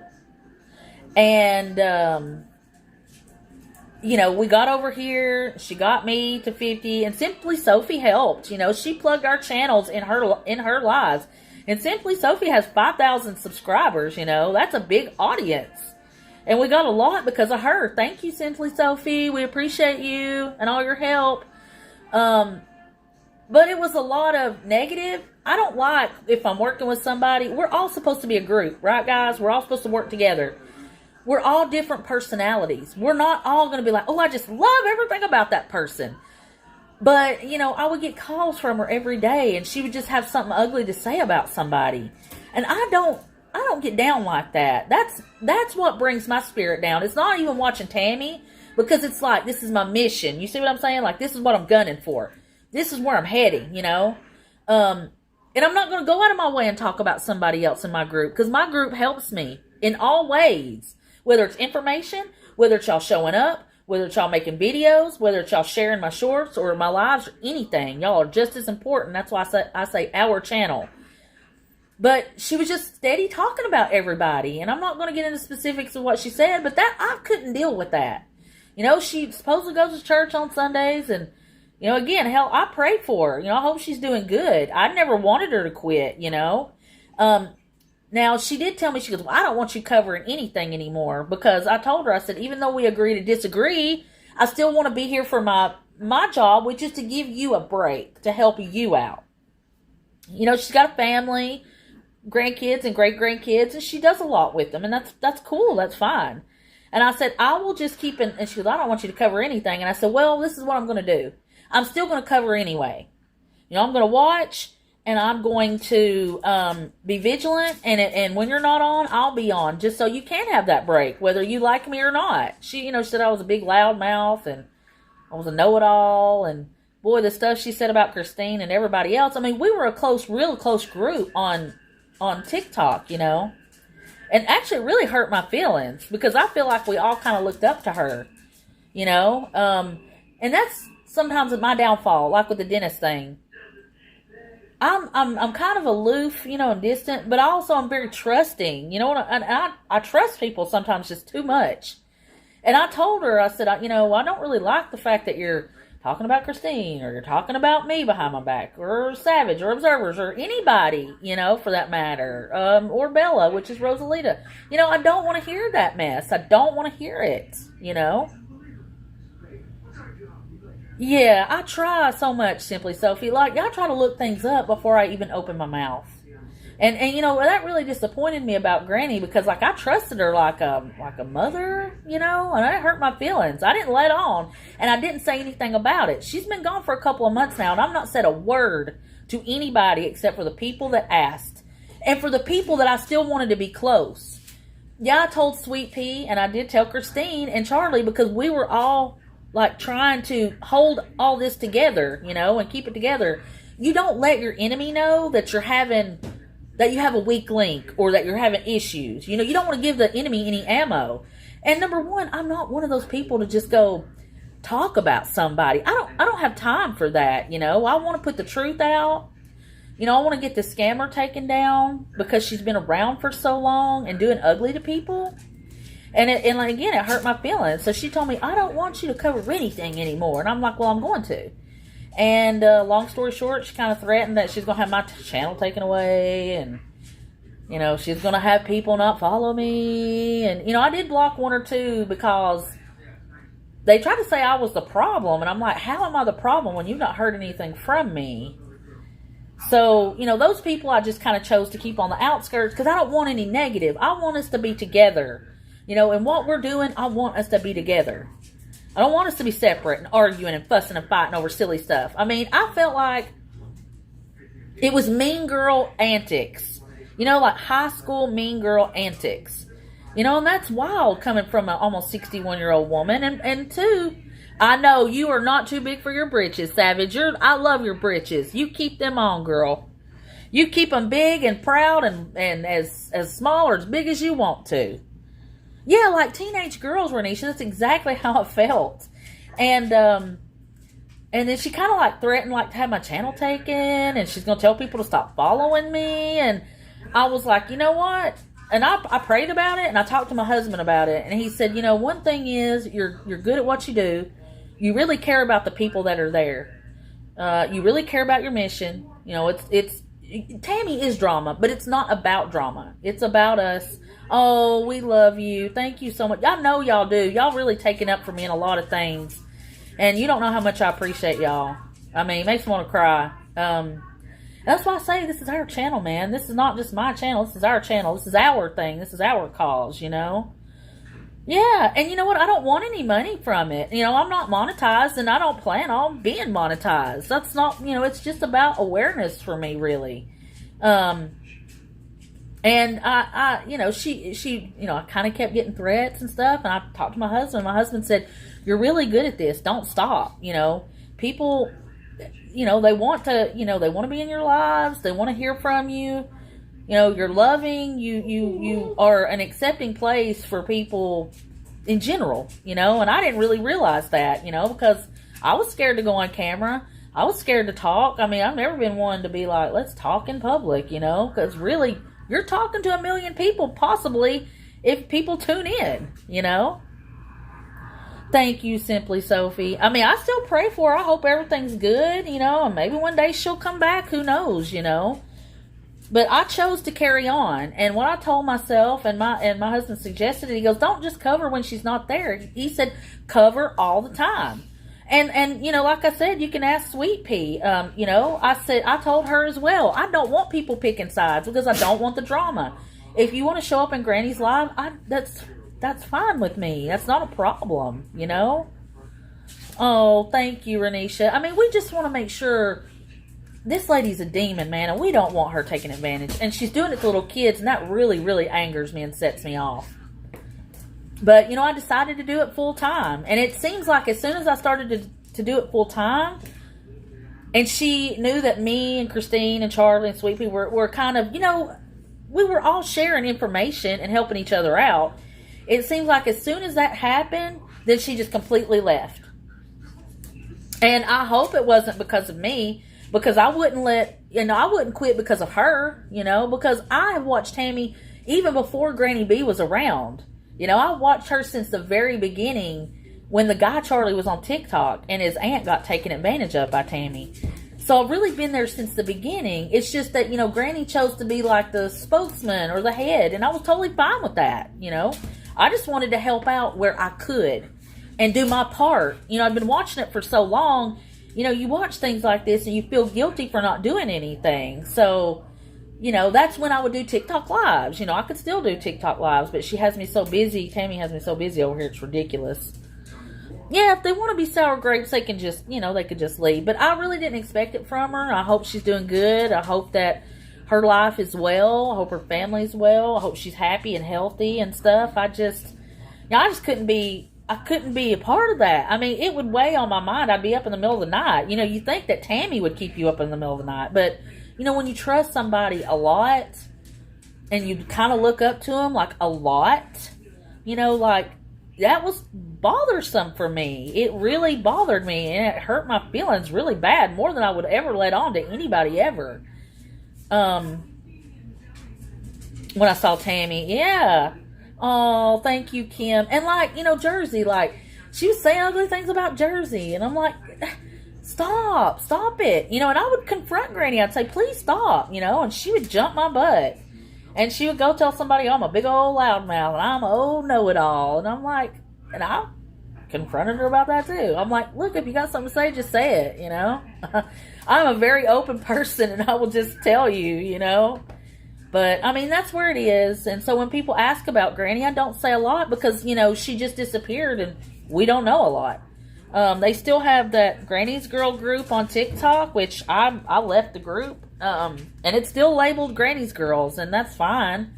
And, we got over here, she got me to 50, and Simply Sophie helped. She plugged our channels in her lives. And Simply Sophie has 5,000 subscribers, That's a big audience. And we got a lot because of her. Thank you, Simply Sophie. We appreciate you and all your help. But it was a lot of negative. I don't like, if I'm working with somebody, we're all supposed to be a group, right, guys? We're all supposed to work together. We're all different personalities. We're not all going to be like, oh, I just love everything about that person. But, I would get calls from her every day, and she would just have something ugly to say about somebody. And I don't get down like that. That's what brings my spirit down. It's not even watching Tammy, because it's like, this is my mission. You see what I'm saying? Like, this is what I'm gunning for. This is where I'm heading, And I'm not going to go out of my way and talk about somebody else in my group, because my group helps me in all ways. Whether it's information, whether it's y'all showing up, whether it's y'all making videos, whether it's y'all sharing my shorts or my lives or anything. Y'all are just as important. That's why I say our channel. But she was just steady talking about everybody. And I'm not going to get into specifics of what she said, but that I couldn't deal with that. She supposedly goes to church on Sundays. And, again, hell, I prayed for her. I hope she's doing good. I never wanted her to quit, Now, she did tell me, she goes, well, I don't want you covering anything anymore, because I told her, I said, even though we agree to disagree, I still want to be here for my job, which is to give you a break, to help you out. You know, she's got a family, grandkids and great-grandkids, and she does a lot with them, and that's cool, that's fine. And I said, I will just keep and she goes, I don't want you to cover anything. And I said, well, this is what I'm going to do. I'm still going to cover anyway. You know, I'm going to watch, and I'm going to be vigilant, and when you're not on, I'll be on, just so you can have that break, whether you like me or not. She, she said I was a big loudmouth, and I was a know-it-all, and boy, the stuff she said about Christine and everybody else. I mean, we were a real close group on TikTok, and actually it really hurt my feelings, because I feel like we all kind of looked up to her, and that's sometimes my downfall, like with the dentist thing. I'm kind of aloof, and distant, but also I'm very trusting, and I trust people sometimes just too much. And I told her, I said, I don't really like the fact that you're talking about Christine, or you're talking about me behind my back, or Savage, or Observers, or anybody, for that matter, or Bella, which is Rosalita. I don't want to hear that mess. I don't want to hear it, Yeah, I try so much, Simply Sophie. Like, I try to look things up before I even open my mouth. And that really disappointed me about Granny, because, like, I trusted her like a mother, and that hurt my feelings. I didn't let on, and I didn't say anything about it. She's been gone for a couple of months now, and I've not said a word to anybody except for the people that asked, and for the people that I still wanted to be close. Yeah, I told Sweet Pea, and I did tell Christine and Charlie, because we were all, like, trying to hold all this together, and keep it together. You don't let your enemy know that you have a weak link, or that you're having issues. You don't want to give the enemy any ammo. And number one, I'm not one of those people to just go talk about somebody. I don't have time for that. I want to put the truth out. I want to get the scammer taken down, because she's been around for so long and doing ugly to people. And again, it hurt my feelings. So she told me, I don't want you to cover anything anymore. And I'm like, well, I'm going to. And long story short, she kind of threatened that she's going to have my channel taken away. And, she's going to have people not follow me. And, I did block one or two, because they tried to say I was the problem. And I'm like, how am I the problem when you've not heard anything from me? So, those people I just kind of chose to keep on the outskirts, because I don't want any negative. I want us to be together. And what we're doing, I want us to be together. I don't want us to be separate and arguing and fussing and fighting over silly stuff. I mean, I felt like it was mean girl antics. Like high school mean girl antics. And that's wild coming from an almost 61-year-old woman. And two, I know you are not too big for your britches, Savage. I love your britches. You keep them on, girl. You keep them big and proud and as small or as big as you want to. Yeah, like teenage girls, Renisha. That's exactly how I felt. And then she kind of like threatened like to have my channel taken, and she's going to tell people to stop following me. And I was like, you know what? And I prayed about it, and I talked to my husband about it. And he said, one thing is you're good at what you do. You really care about the people that are there. You really care about your mission. It's Tammy is drama, but it's not about drama. It's about us. Oh, we love you. Thank you so much. I know y'all do. Y'all really taking up for me in a lot of things. And you don't know how much I appreciate y'all. I mean, it makes me want to cry. That's why I say this is our channel, man. This is not just my channel. This is our channel. This is our thing. This is our cause, Yeah, and you know what? I don't want any money from it. I'm not monetized, and I don't plan on being monetized. That's not, it's just about awareness for me, really. And she I kind of kept getting threats and stuff, and I talked to my husband. My husband said, you're really good at this. Don't stop. People, they want to be in your lives. They want to hear from you. You're loving. You are an accepting place for people in general, and I didn't really realize that, because I was scared to go on camera. I was scared to talk. I mean, I've never been one to be like, let's talk in public, because really, you're talking to 1 million people, possibly, if people tune in, Thank you, Simply Sophie. I mean, I still pray for her. I hope everything's good, and maybe one day she'll come back. Who knows, But I chose to carry on. And what I told myself, and my husband suggested it, he goes, don't just cover when she's not there. He said, cover all the time. And you know, like I said, you can ask Sweet Pea. You know, I told her as well, I don't want people picking sides because I don't want the drama. If you want to show up in Granny's live, that's fine with me. That's not a problem, you know? Oh, thank you, Renisha. I mean, we just want to make sure this lady's a demon, man, and we don't want her taking advantage. And she's doing it to little kids, and that really, really angers me and sets me off. But, you know, I decided to do it full time. And it seems like as soon as I started to do it full time, and she knew that me and Christine and Charlie and Sweet Pea were kind of, you know, we were all sharing information and helping each other out. It seems like as soon as that happened, then she just completely left. And I hope it wasn't because of me, because I wouldn't quit because of her, you know, because I have watched Tammy even before Granny B was around. You know, I watched her since the very beginning when the guy Charlie was on TikTok and his aunt got taken advantage of by Tammy. So I've really been there since the beginning. It's just that, you know, Granny chose to be like the spokesman or the head, and I was totally fine with that, you know. I just wanted to help out where I could and do my part. You know, I've been watching it for so long. You know, you watch things like this and you feel guilty for not doing anything. So, you know, that's when I would do TikTok lives. You know, I could still do TikTok lives, but she has me so busy. Tammy has me so busy over here. It's ridiculous. Yeah, if they want to be sour grapes, they can just, you know, they could just leave. But I really didn't expect it from her. I hope she's doing good. I hope that her life is well. I hope her family's well. I hope she's happy and healthy and stuff. I just couldn't be a part of that. I mean, it would weigh on my mind. I'd be up in the middle of the night. You know, you think that Tammy would keep you up in the middle of the night, but you know, when you trust somebody a lot and you kind of look up to them like a lot, you know, like that was bothersome for me. It really bothered me and it hurt my feelings really bad, more than I would ever let on to anybody ever. When I saw Tammy, yeah. Oh, thank you, Kim. And like, you know, Jersey, like she was saying ugly things about Jersey, and I'm like, stop it, you know. And I would confront Granny. I'd say, please stop, you know, and she would jump my butt, and she would go tell somebody, oh, I'm a big old loudmouth and I'm a old know-it-all. And I'm like, and I confronted her about that too. I'm like, look, if you got something to say, just say it, you know. I'm a very open person and I will just tell you, you know. But I mean, that's where it is. And so when people ask about Granny, I don't say a lot because, you know, she just disappeared and we don't know a lot. They still have that Granny's Girl group on TikTok, which I left the group. And it's still labeled Granny's Girls, and that's fine.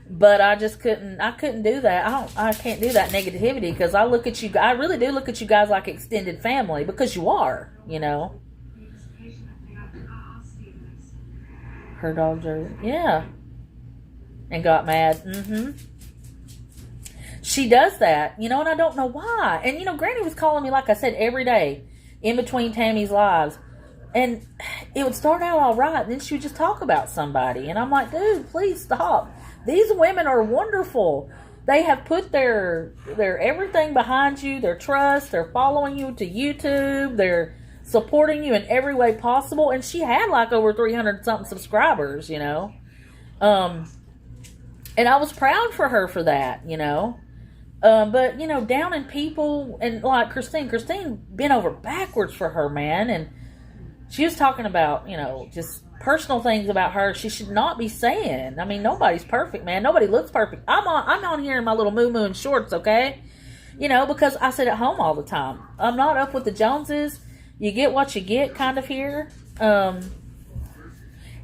But I just couldn't do that. I can't do that negativity because I really do look at you guys like extended family because you are, you know. Her dog Jersey, yeah. And got mad. She does that, you know, and I don't know why. And, you know, Granny was calling me, like I said, every day in between Tammy's lives. And it would start out all right, and then she would just talk about somebody. And I'm like, dude, please stop. These women are wonderful. They have put their everything behind you, their trust. They're following you to YouTube. They're supporting you in every way possible. And she had like over 300-something subscribers, you know. And I was proud for her for that, you know. But, you know, down in people, and like Christine bent over backwards for her, man. And she was talking about, you know, just personal things about her she should not be saying. I mean, nobody's perfect, man. Nobody looks perfect. I'm on here in my little moo and shorts, okay? You know, because I sit at home all the time. I'm not up with the Joneses. You get what you get kind of here.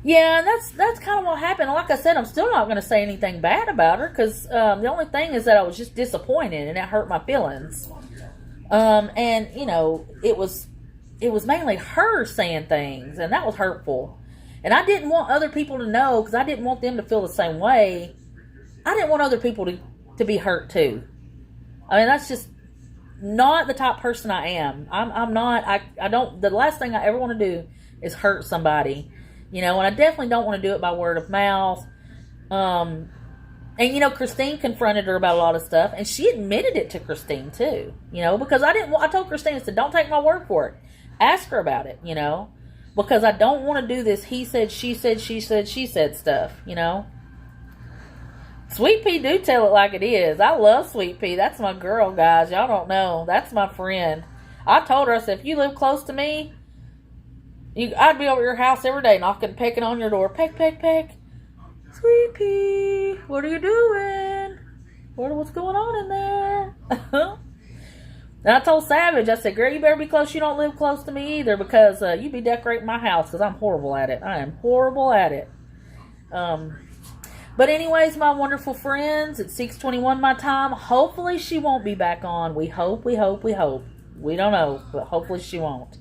Yeah, and that's kind of what happened. Like I said, I'm still not going to say anything bad about her because the only thing is that I was just disappointed and it hurt my feelings. And, you know, it was mainly her saying things, and that was hurtful. And I didn't want other people to know because I didn't want them to feel the same way. I didn't want other people to be hurt too. I mean, that's just not the type of person I am. I'm not, I don't, the last thing I ever want to do is hurt somebody, you know, and I definitely don't want to do it by word of mouth. And, you know, Christine confronted her about a lot of stuff, and she admitted it to Christine too, you know, because I told Christine, I said, don't take my word for it. Ask her about it, you know. because I don't want to do this he said, she said stuff, you know. Sweet Pea do tell it like it is. I love Sweet Pea. That's my girl, guys. Y'all don't know. That's my friend. I told her, I said, if you live close to me, I'd be over at your house every day knocking, pecking on your door. Peck, peck, peck. Sweet Pea, what are you doing? What's going on in there? And I told Savage, I said, girl, you better be close. You don't live close to me either, because you be decorating my house, because I'm horrible at it. I am horrible at it. But anyways, my wonderful friends, it's 6:21 my time. Hopefully she won't be back on. We hope. We don't know, but hopefully she won't.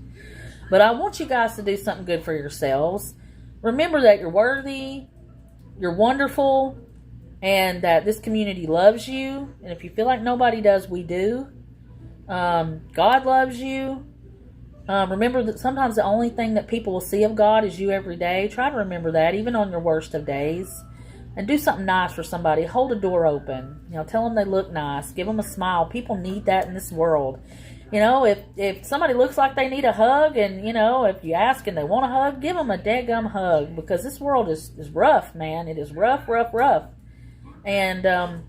But I want you guys to do something good for yourselves. Remember that you're worthy, you're wonderful, and that this community loves you. And if you feel like nobody does, we do. God loves you. Remember that sometimes the only thing that people will see of God is you every day. Try to remember that, even on your worst of days. And do something nice for somebody. Hold a door open. You know, tell them they look nice. Give them a smile. People need that in this world. You know, if somebody looks like they need a hug, and, you know, if you ask and they want a hug, give them a daggum hug. Because this world is rough, man. It is rough. And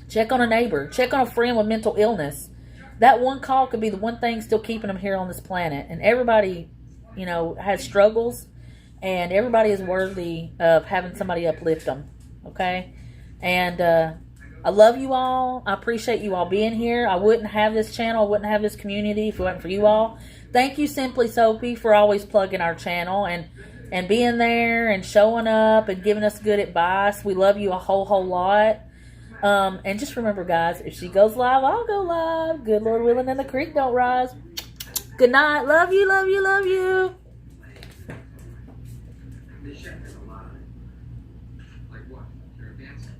check on a neighbor. Check on a friend with mental illness. That one call could be the one thing still keeping them here on this planet. And everybody, you know, has struggles. And everybody is worthy of having somebody uplift them. Okay? And I love you all. I appreciate you all being here. I wouldn't have this channel. I wouldn't have this community if it wasn't for you all. Thank you, Simply Soapy, for always plugging our channel and being there and showing up and giving us good advice. We love you a whole lot. And just remember, guys, if she goes live, I'll go live. Good Lord willing, and the creek don't rise. Good night. Love you, love you, love you. Like what? You're advancing.